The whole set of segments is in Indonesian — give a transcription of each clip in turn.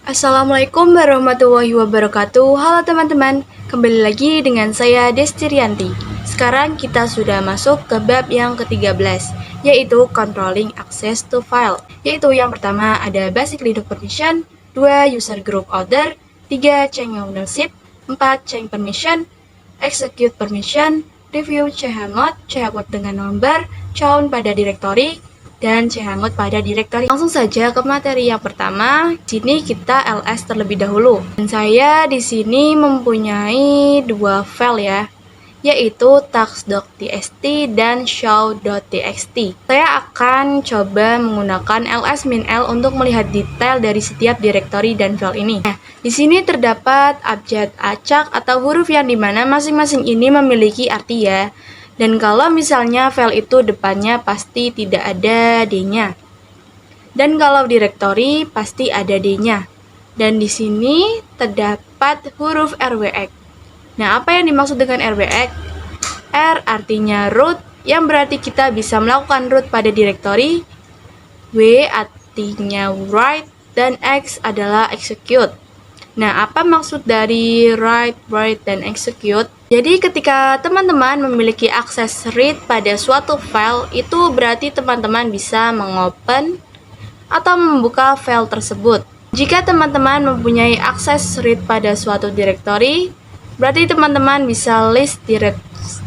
Assalamualaikum warahmatullahi wabarakatuh. Halo teman-teman, kembali lagi dengan saya Desti Rianti. Sekarang kita sudah masuk ke bab yang ke-13, yaitu Controlling Access to File. Yaitu yang pertama ada Basic Linux Permission, 2 User Group Order, 3 Change Ownership, 4 Change Permission, Execute Permission, Review chmod dengan nomor, chown pada directory, dan chmod pada directory. Langsung saja ke materi yang pertama. Di sini kita ls terlebih dahulu. Dan saya di sini mempunyai dua file ya, yaitu tax.txt dan show.txt. Saya akan coba menggunakan ls-l untuk melihat detail dari setiap directory dan file ini. Nah, di sini terdapat abjad acak atau huruf yang dimana masing-masing ini memiliki arti ya. Dan kalau misalnya file itu depannya pasti tidak ada D-nya. Dan kalau directory pasti ada D-nya. Dan di sini terdapat huruf RWX. Nah, apa yang dimaksud dengan RWX? R artinya root, yang berarti kita bisa melakukan root pada directory. W artinya write, dan X adalah execute. Nah, apa maksud dari write, dan execute? Jadi ketika teman-teman memiliki akses read pada suatu file, itu berarti teman-teman bisa mengopen atau membuka file tersebut. Jika teman-teman mempunyai akses read pada suatu directory, berarti teman-teman bisa list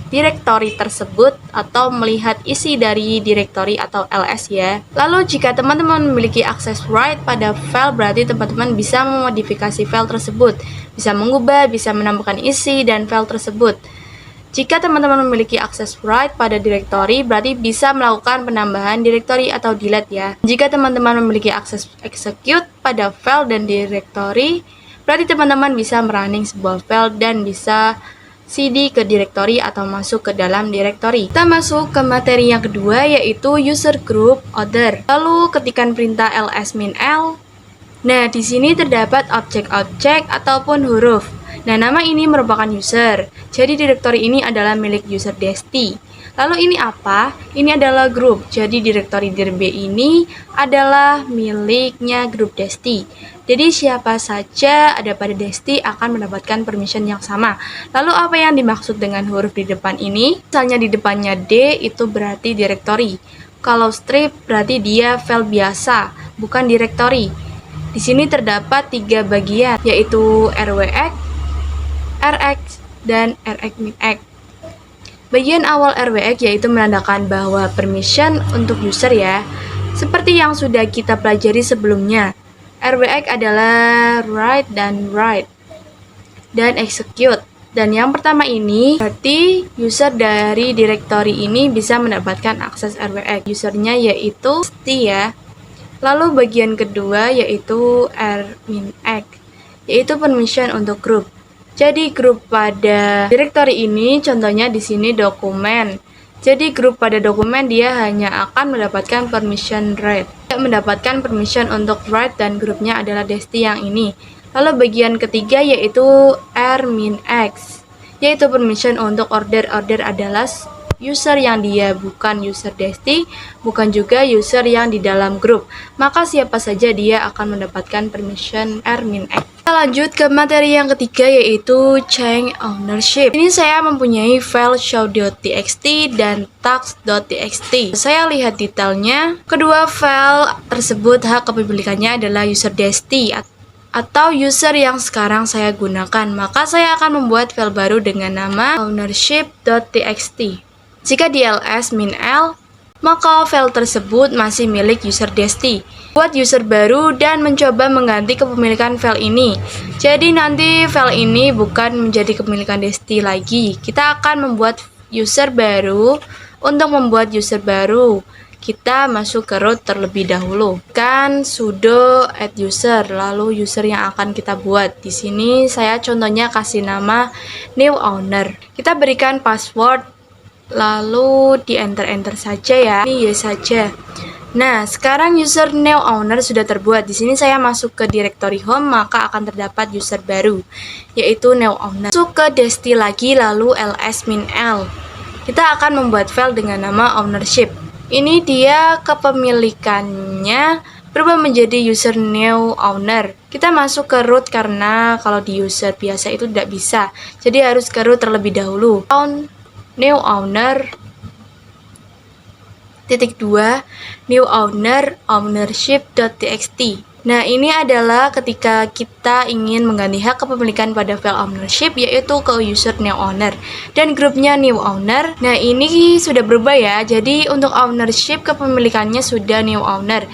directory tersebut atau melihat isi dari directory atau ls ya. Lalu jika teman-teman memiliki akses write pada file, berarti teman-teman bisa memodifikasi file tersebut, bisa mengubah, bisa menambahkan isi dan file tersebut. Jika teman-teman memiliki akses write pada directory, berarti bisa melakukan penambahan directory atau delete ya. Jika teman-teman memiliki akses execute pada file dan directory, berarti teman-teman bisa merunning sebuah file dan bisa cd ke directory atau masuk ke dalam directory. Kita masuk ke materi yang kedua, yaitu user group order. Lalu ketikkan perintah ls-l. Nah, di sini terdapat objek-objek ataupun huruf. Nah, nama ini merupakan user. Jadi directory ini adalah milik user Desti. Lalu ini apa? Ini adalah group. Jadi directory dir B ini adalah miliknya grup Desti. Jadi siapa saja ada pada Desti akan mendapatkan permission yang sama. Lalu apa yang dimaksud dengan huruf di depan ini? Misalnya di depannya D itu berarti directory. Kalau strip berarti dia file biasa, bukan directory. Di sini terdapat 3 bagian, yaitu RWX, RX, dan RX-X. Bagian awal RWX yaitu menandakan bahwa permission untuk user ya. Seperti yang sudah kita pelajari sebelumnya, RWX adalah write dan write dan execute. Dan yang pertama ini berarti user dari directory ini bisa mendapatkan akses RWX. Usernya yaitu Desti ya. Lalu bagian kedua yaitu R-X, yaitu permission untuk grup. Jadi grup pada directory ini contohnya di sini dokumen. Jadi grup pada dokumen dia hanya akan mendapatkan permission read, tidak mendapatkan permission untuk write, dan grupnya adalah Desti yang ini. Lalu bagian ketiga yaitu R-X, yaitu permission untuk order. Order adalah user yang dia bukan user Desti, bukan juga user yang di dalam grup. Maka siapa saja dia akan mendapatkan permission R-X. Kita lanjut ke materi yang ketiga, yaitu change ownership. Ini saya mempunyai file show.txt dan tax.txt. Saya lihat detailnya. Kedua file tersebut hak kepemilikannya adalah user Desti atau user yang sekarang saya gunakan. Maka saya akan membuat file baru dengan nama ownership.txt. Jika di ls-l, maka file tersebut masih milik user Desti. Buat user baru dan mencoba mengganti kepemilikan file ini. Jadi nanti file ini bukan menjadi kepemilikan Desti lagi. Kita akan membuat user baru. Untuk membuat user baru, kita masuk ke root terlebih dahulu. Kan sudo add user, lalu user yang akan kita buat. Di sini saya contohnya kasih nama new owner. Kita berikan password, lalu di enter saja ya. Ini yes saja. Nah, sekarang user new owner sudah terbuat. Di sini saya masuk ke directory home, maka akan terdapat user baru, yaitu new owner. Masuk ke Desti lagi, lalu ls-l. Kita akan membuat file dengan nama ownership. Ini dia kepemilikannya berubah menjadi user new owner. Kita masuk ke root karena kalau di user biasa itu tidak bisa. Jadi harus ke root terlebih dahulu. New owner titik 2 new owner ownership.txt. Nah, ini adalah ketika kita ingin mengganti hak kepemilikan pada file ownership, yaitu ke user new owner dan grupnya new owner. Nah, ini sudah berubah ya. Jadi untuk ownership kepemilikannya sudah new owner.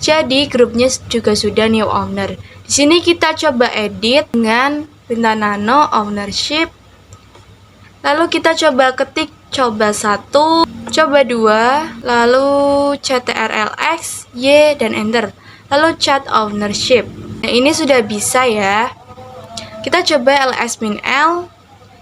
Jadi grupnya juga sudah new owner. Di sini kita coba edit dengan perintah nano ownership. Lalu kita coba ketik coba 1, coba 2, lalu ctrlx, y dan enter. Lalu chat ownership. Nah, ini sudah bisa ya. Kita coba ls-l.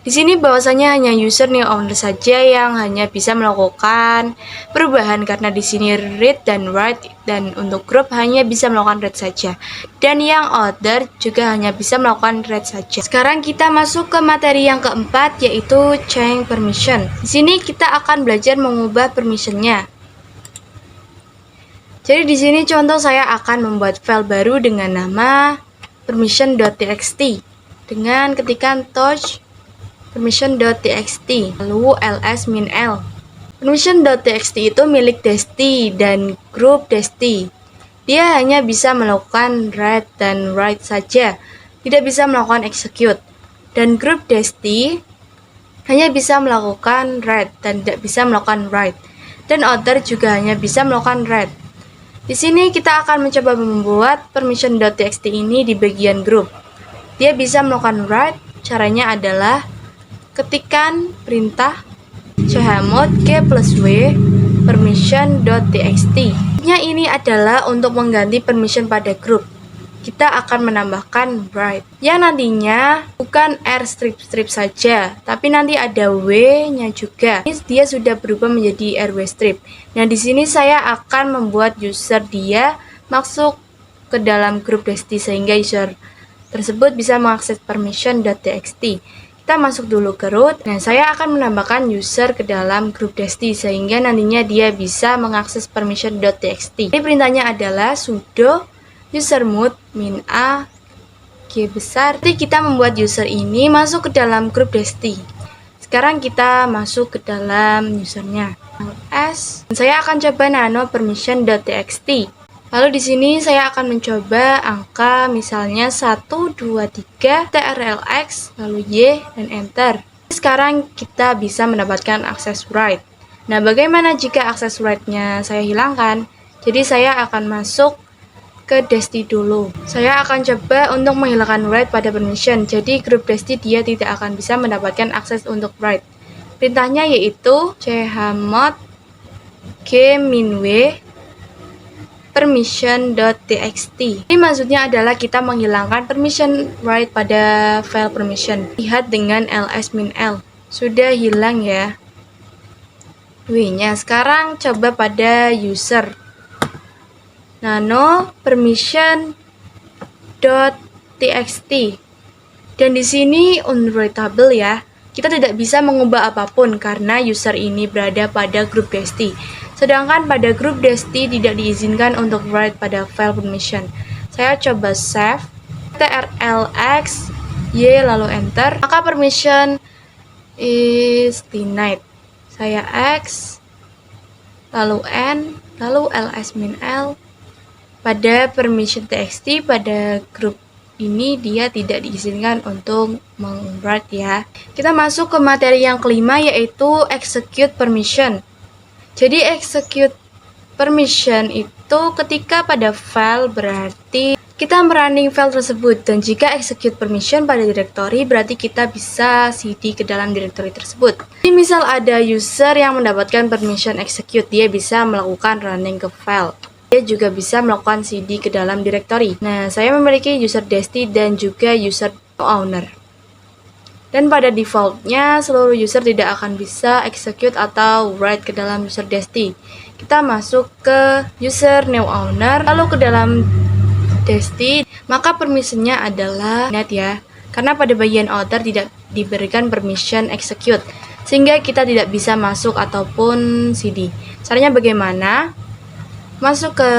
Di sini bahwasanya hanya user new owner saja yang hanya bisa melakukan perubahan karena di sini read dan write, dan untuk group hanya bisa melakukan read saja. Dan yang other juga hanya bisa melakukan read saja. Sekarang kita masuk ke materi yang keempat, yaitu change permission. Di sini kita akan belajar mengubah permissionnya. Jadi di sini contoh saya akan membuat file baru dengan nama permission.txt dengan ketikan touch permission.txt lalu ls-l. Permission.txt itu milik Desti dan grup Desti. Dia hanya bisa melakukan read dan write saja, tidak bisa melakukan execute. Dan grup Desti hanya bisa melakukan read dan tidak bisa melakukan write. Dan other juga hanya bisa melakukan read. Di sini kita akan mencoba membuat permission.txt ini di bagian grup. Dia bisa melakukan write. Caranya adalah ketikkan perintah chmod g+w permission.txt. Ini adalah untuk mengganti permission pada grup. Kita akan menambahkan write yang nantinya bukan r strip saja, tapi nanti ada w-nya juga. Ini dia sudah berubah menjadi rw strip. Nah, di sini saya akan membuat user dia masuk ke dalam grup Desti sehingga user tersebut bisa mengakses permission.txt. Kita masuk dulu ke root. Nah, saya akan menambahkan user ke dalam grup Desti sehingga nantinya dia bisa mengakses permission.txt. Ini perintahnya adalah sudo usermod -a g besar. Jadi kita membuat user ini masuk ke dalam grup Desti. Sekarang kita masuk ke dalam usernya. S. Saya akan coba nano permission.txt. Lalu di sini saya akan mencoba angka misalnya 1, 2, 3, trlx, lalu y dan enter. Sekarang kita bisa mendapatkan akses write. Nah, bagaimana jika akses write-nya saya hilangkan? Jadi saya akan masuk ke Desti dulu. Saya akan coba untuk menghilangkan write pada permission. Jadi grup Desti dia tidak akan bisa mendapatkan akses untuk write. Perintahnya yaitu chmod g-w permission.txt. Ini maksudnya adalah kita menghilangkan permission write pada file permission. Lihat dengan ls-l. Sudah hilang ya w-nya. Sekarang coba pada user. Nano permission.txt. Dan di sini unwritable ya. Kita tidak bisa mengubah apapun karena user ini berada pada grup Desti. Sedangkan pada grup Desti tidak diizinkan untuk write pada file permission. Saya coba save, trlx, y lalu enter. Maka permission is denied. Saya x, lalu n, lalu ls-l. Pada permission txt pada grup ini dia tidak diizinkan untuk meng-write ya. Kita masuk ke materi yang kelima, yaitu execute permission. Jadi execute permission itu ketika pada file berarti kita merunning file tersebut, dan jika execute permission pada directory berarti kita bisa cd ke dalam directory tersebut. Jadi misal ada user yang mendapatkan permission execute, dia bisa melakukan running ke file. Dia juga bisa melakukan cd ke dalam directory. Nah, saya memiliki user Desti dan juga user owner. Dan pada defaultnya seluruh user tidak akan bisa execute atau write ke dalam user Desti. Kita masuk ke user new owner, lalu ke dalam Desti, maka permissionnya adalah net ya. Karena pada bagian outer tidak diberikan permission execute, sehingga kita tidak bisa masuk ataupun cd. Caranya bagaimana? Masuk ke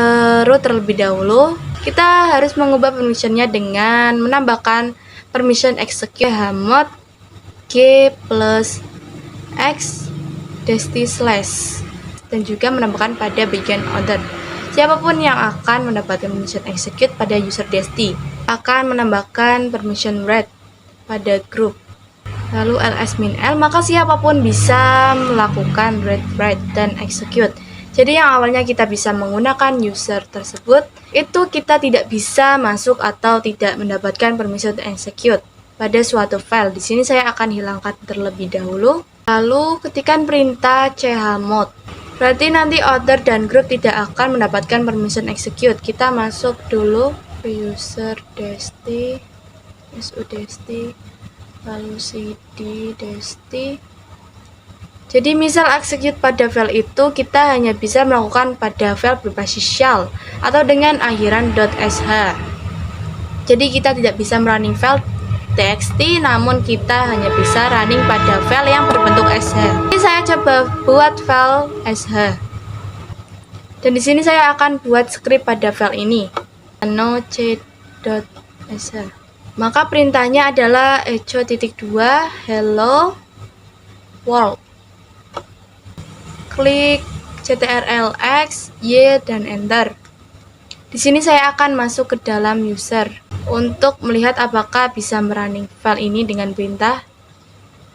root terlebih dahulu. Kita harus mengubah permissionnya dengan menambahkan permission execute chmod g plus x desti slash, dan juga menambahkan pada bagian order. Siapapun yang akan mendapatkan permission execute pada user desti akan menambahkan permission read pada group. Lalu ls-l, maka siapapun bisa melakukan read, write, dan execute. Jadi yang awalnya kita bisa menggunakan user tersebut, itu kita tidak bisa masuk atau tidak mendapatkan permission execute pada suatu file. Di sini saya akan hilangkan terlebih dahulu. Lalu ketikkan perintah chmod. Berarti nanti order dan group tidak akan mendapatkan permission execute. Kita masuk dulu ke user desti, su desti, lalu cd desti. Jadi misal execute pada file itu kita hanya bisa melakukan pada file berbasis shell atau dengan akhiran .sh. Jadi kita tidak bisa running file txt, namun kita hanya bisa running pada file yang berbentuk sh. Ini saya coba buat file sh. Dan di sini saya akan buat script pada file ini. Nano c.sh. Maka perintahnya adalah echo.2 hello world. Klik ctrl-x, y, dan enter. Di sini saya akan masuk ke dalam user untuk melihat apakah bisa merunning file ini dengan perintah.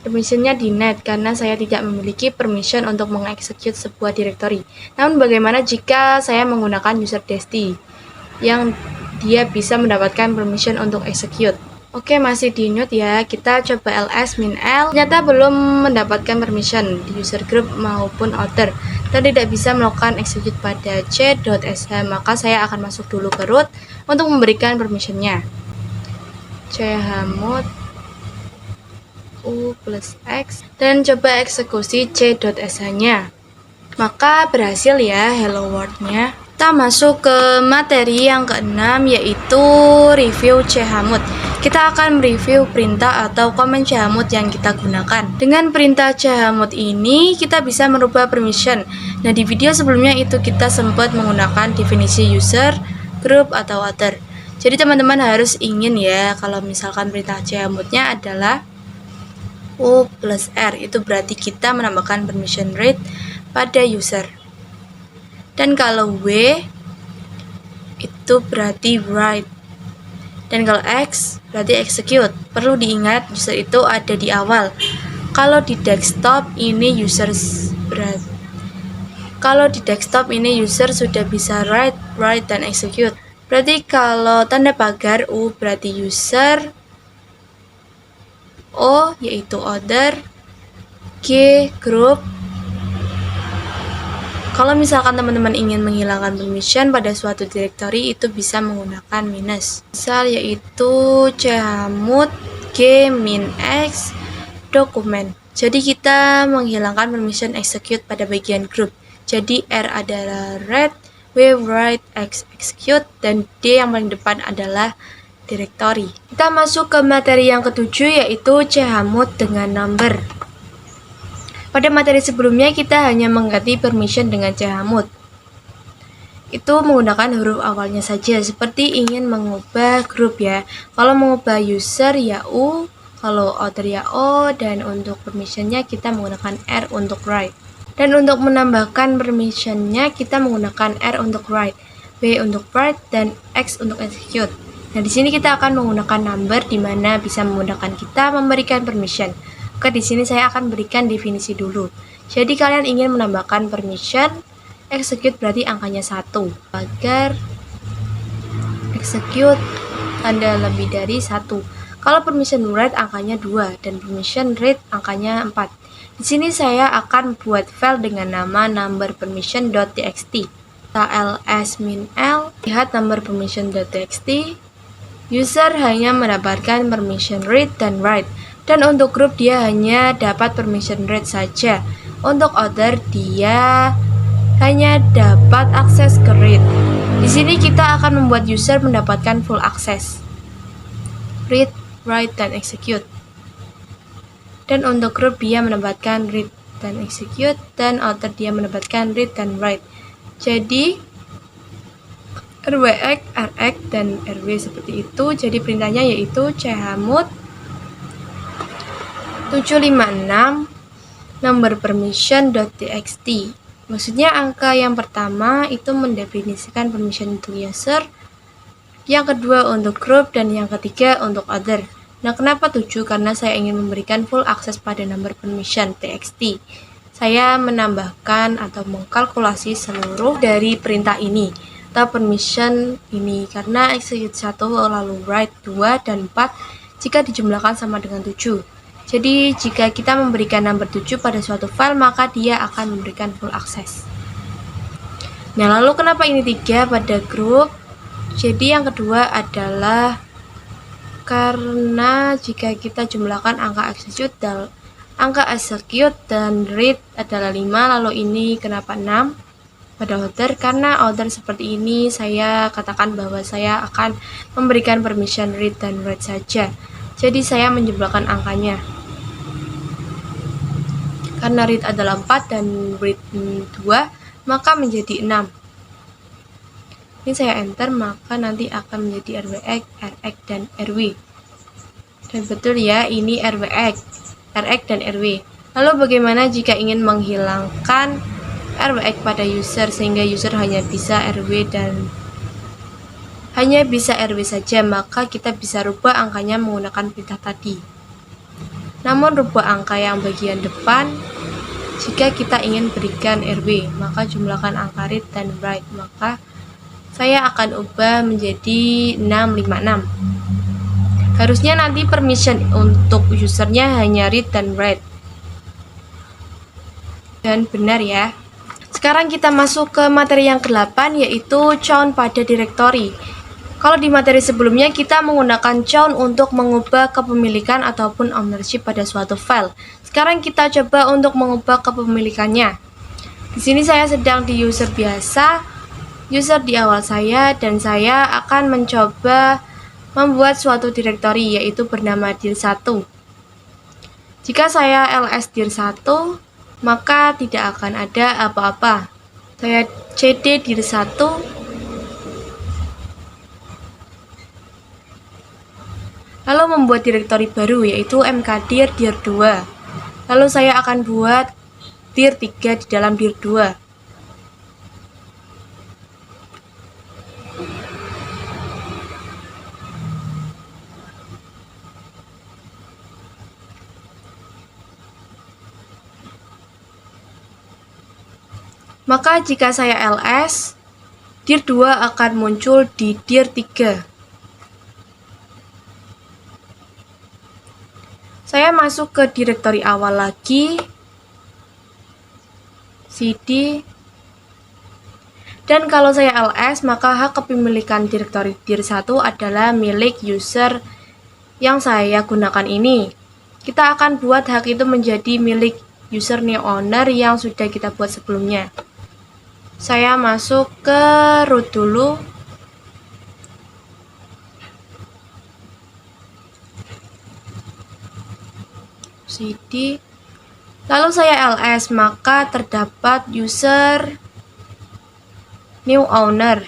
Permissionnya denied karena saya tidak memiliki permission untuk mengeksekut sebuah directory. Namun bagaimana jika saya menggunakan user desti yang dia bisa mendapatkan permission untuk execute? Oke, masih di mute ya. Kita coba ls-l. Ternyata belum mendapatkan permission di user group maupun order dan tidak bisa melakukan execute pada c.sh. Maka saya akan masuk dulu ke root untuk memberikan permissionnya. chmod u plus x dan coba eksekusi c.sh-nya. Maka berhasil ya hello world-nya. Kita masuk ke materi yang keenam, yaitu review chmod. Kita akan mereview perintah atau komen chmod yang kita gunakan. Dengan perintah chmod ini kita bisa merubah permission. Nah, di video sebelumnya itu kita sempat menggunakan definisi user, group, atau order. Jadi teman-teman harus ingin ya, kalau misalkan perintah chmodnya adalah u plus r, itu berarti kita menambahkan permission read pada user. Dan kalau w itu berarti write. Dan kalau x berarti execute. Perlu diingat user itu ada di awal. Kalau di desktop ini user sudah bisa write, dan execute. Berarti kalau tanda pagar u berarti user, o yaitu order, g group. Kalau misalkan teman-teman ingin menghilangkan permission pada suatu directory, itu bisa menggunakan minus. Misal yaitu chmod g min x dokumen. Jadi kita menghilangkan permission execute pada bagian group. Jadi R adalah read, W write, X execute, dan D yang paling depan adalah directory. Kita masuk ke materi yang ketujuh, yaitu chmod dengan number. Pada materi sebelumnya kita hanya mengganti permission dengan chmod. Itu menggunakan huruf awalnya saja, seperti ingin mengubah grup ya. Kalau mengubah user ya U, kalau order ya O, dan untuk permissionnya kita menggunakan R untuk write. Dan untuk menambahkan permissionnya kita menggunakan R untuk write, W untuk write, dan X untuk execute. Nah, di sini kita akan menggunakan number, di mana bisa memudahkan kita memberikan permission. Oke, di sini saya akan berikan definisi dulu. Jadi kalian ingin menambahkan permission, execute berarti angkanya 1. Agar execute tanda lebih dari 1. Kalau permission write angkanya 2 dan permission read angkanya 4. Di sini saya akan buat file dengan nama number permission.txt. Kita ls-l, lihat number permission.txt. User hanya mendapatkan permission read dan write. Dan untuk group dia hanya dapat permission read saja. Untuk order dia hanya dapat akses ke read. Di sini kita akan membuat user mendapatkan full akses. Read, write, dan execute. Dan untuk group dia mendapatkan read dan execute, dan order dia mendapatkan read dan write. Jadi RWX, RX, dan RW seperti itu. Jadi perintahnya yaitu chmod 756 number permission.txt. Maksudnya angka yang pertama itu mendefinisikan permission untuk user, yang kedua untuk group, dan yang ketiga untuk other. Nah, kenapa 7? Karena saya ingin memberikan full akses pada number permission txt. Saya menambahkan atau mengkalkulasi seluruh dari perintah ini atau permission ini karena execute 1 lalu write 2 dan 4 jika dijumlahkan sama dengan 7. Jadi jika kita memberikan number 7 pada suatu file, maka dia akan memberikan full akses. Nah, lalu kenapa ini 3 pada group? Jadi yang kedua adalah karena jika kita jumlahkan angka execute dan read adalah 5, lalu ini kenapa 6 pada order? Karena order seperti ini saya katakan bahwa saya akan memberikan permission read dan write saja. Jadi saya menjumlahkan angkanya. Karena read adalah 4 dan read 2, maka menjadi 6. Ini saya enter, maka nanti akan menjadi RWX, RX, dan RW. Dan betul ya, ini RWX, RX, dan RW. Lalu bagaimana jika ingin menghilangkan RWX pada user sehingga user hanya bisa RW saja? Maka kita bisa rubah angkanya menggunakan perintah tadi. Namun rubah angka yang bagian depan jika kita ingin berikan RW, maka jumlahkan angka read dan write. Maka saya akan ubah menjadi 656. Harusnya nanti permission untuk usernya hanya read dan write. Dan benar ya. Sekarang kita masuk ke materi yang ke-8, yaitu count pada directory. Kalau di materi sebelumnya kita menggunakan count untuk mengubah kepemilikan ataupun ownership pada suatu file. Sekarang kita coba untuk mengubah kepemilikannya. Di sini saya sedang di user biasa, user di awal saya, dan saya akan mencoba membuat suatu directory yaitu bernama dir1. Jika saya ls dir1, maka tidak akan ada apa-apa. Saya cd dir1, lalu membuat directory baru yaitu mkdir dir2. Lalu saya akan buat dir3 di dalam dir2. Maka jika saya ls, dir2 akan muncul di dir3. Saya masuk ke directory awal lagi, cd, dan kalau saya ls, maka hak kepemilikan directory dir1 adalah milik user yang saya gunakan ini. Kita akan buat hak itu menjadi milik user new owner yang sudah kita buat sebelumnya. Saya masuk ke root dulu. cd, lalu saya ls, maka terdapat user new owner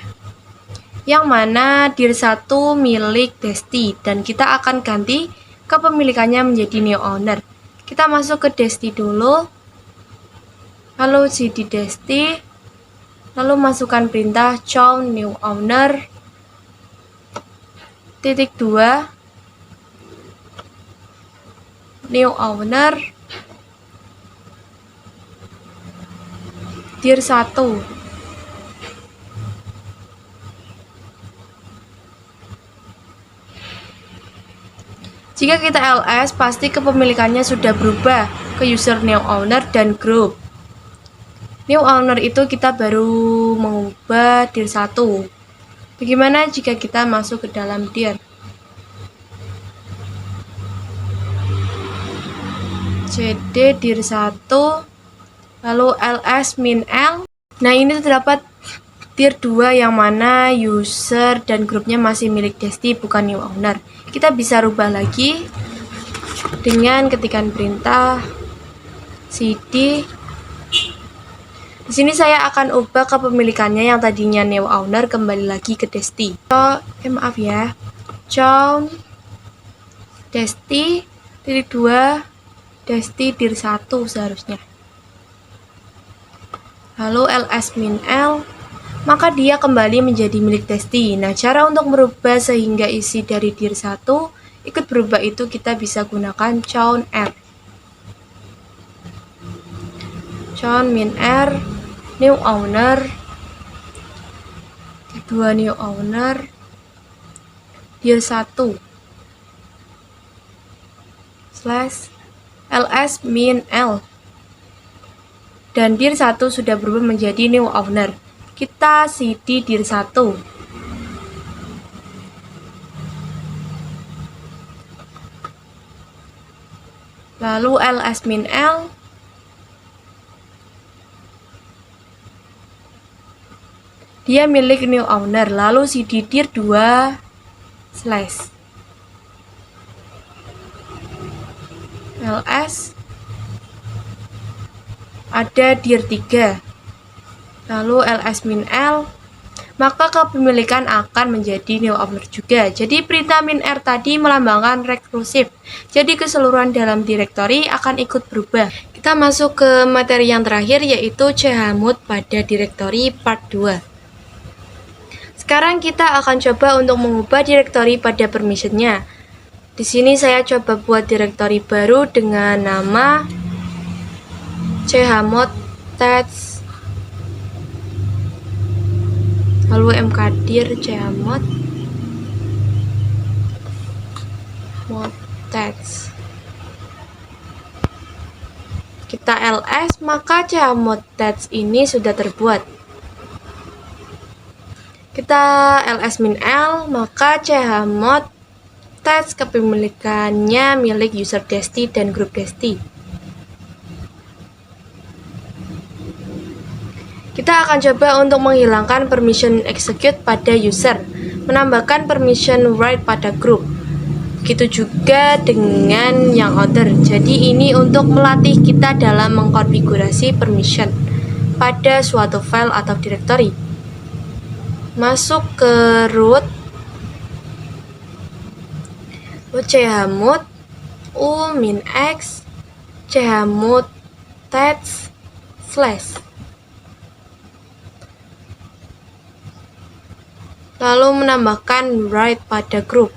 yang mana dir1 milik Desti, dan kita akan ganti kepemilikannya menjadi new owner. Kita masuk ke Desti dulu, lalu cd Desti, lalu masukkan perintah count new owner -2 new owner dir1. Jika kita ls, pasti kepemilikannya sudah berubah ke user new owner dan group. New owner itu kita baru mengubah dir1. Bagaimana jika kita masuk ke dalam dir? cd dir1, lalu ls min l. Nah, ini terdapat dir2 yang mana user dan grupnya masih milik Desti, bukan new owner. Kita bisa rubah lagi dengan ketikan perintah cd Di sini saya akan ubah kepemilikannya yang tadinya new owner kembali lagi ke Desti. Maaf ya. Chown Desti titik 2 Desti dir 1 seharusnya. Lalu ls min l, maka dia kembali menjadi milik Desti. Nah, cara untuk merubah sehingga isi dari dir 1 ikut berubah itu kita bisa gunakan chown r. Chown min r new owner 2 new owner dir 1 slash ls min l, dan dir 1 sudah berubah menjadi new owner. Kita cd dir 1, lalu ls min l, dia milik new owner, lalu cd dir 2 slash ls ada dir 3, lalu ls min l, maka kepemilikan akan menjadi new owner juga. Jadi perintah min r tadi melambangkan rekursif, jadi keseluruhan dalam direktori akan ikut berubah. Kita masuk ke materi yang terakhir, yaitu chmod pada direktori part 2. Sekarang kita akan coba untuk mengubah direktori pada permissionnya. Di sini saya coba buat direktori baru dengan nama chmod test, lalu mkdir chmod test. Kita ls, maka chmod test ini sudah terbuat. Kita ls min l, maka chmod test kepemilikannya milik user Desti dan grup Desti. Kita akan coba untuk menghilangkan permission execute pada user, menambahkan permission write pada grup. Begitu juga dengan yang other. Jadi ini untuk melatih kita dalam mengkonfigurasi permission pada suatu file atau directory. Masuk ke root chmod u min x chmod test slash, lalu menambahkan write pada grup.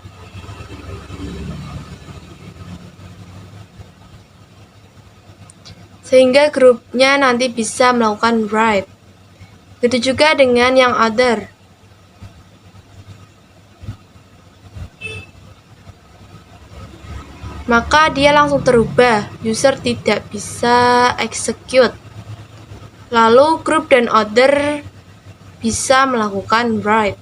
Sehingga grupnya nanti bisa melakukan write. Begitu juga dengan yang other. Maka dia langsung terubah, user tidak bisa execute. Lalu grup dan other bisa melakukan write.